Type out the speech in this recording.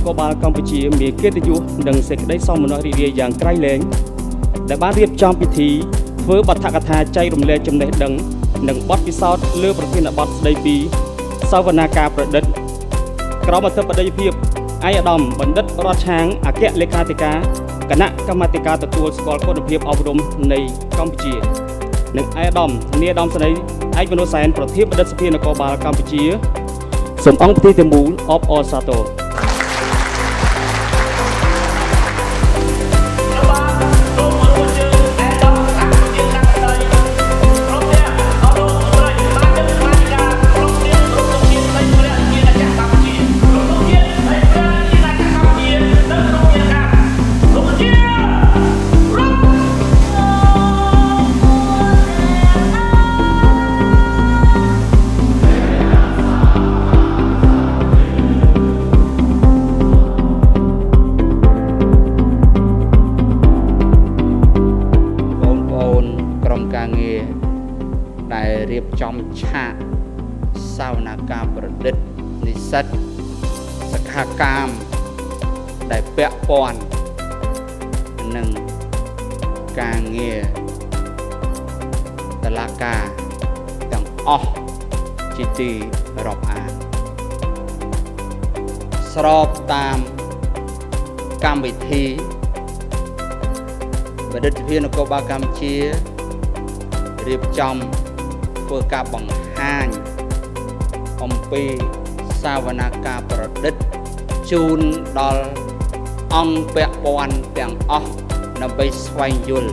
គរបាលកម្ពុជាមានកិត្តិយសនិងសេចក្តីសោមនស្សរីករាយយ៉ាងក្រៃលែងដែលបានរៀបចំពិធីធ្វើបទកថាចែករំលែកចំណេះដឹងនិងបទពិសោធន៍លើប្រធានបទស្តីពីសវនាការប្រឌិតក្រមអធិបតីភាពឯកឧត្តមបណ្ឌិតរដ្ឋឆាងអគ្គលេខាធិការគណៈកម្មាធិការទទួលស្គាល់គុណភាពអប់រំនៃកម្ពុជានិងឯកឧត្តមនាយឧត្តមសេនីយ៍ឯកមនោសែនប្រធានបណ្ឌិតសភានគរបាលកម្ពុជាសូមអង្គពិធីទាំងមូលអបអរសាទរដែលរៀបចំឆាកសវនាការប្រឌិតនិស្សិតសិក្ខាកាមដែលពាក់ព័ន្ធនឹងការងារតុលាការទាំងអស់ជាទីរាប់អានស្របតាមកម្មវិធីបណ្ឌិតសភានគរបាលកម្ពុជារៀបចំធ្វើការបង្ហាញអំពីសវនាការប្រឌិតជូនដល់អង្គពាក់ព័ន្ធទាំងអស់ដើម្បីស្វែងយល់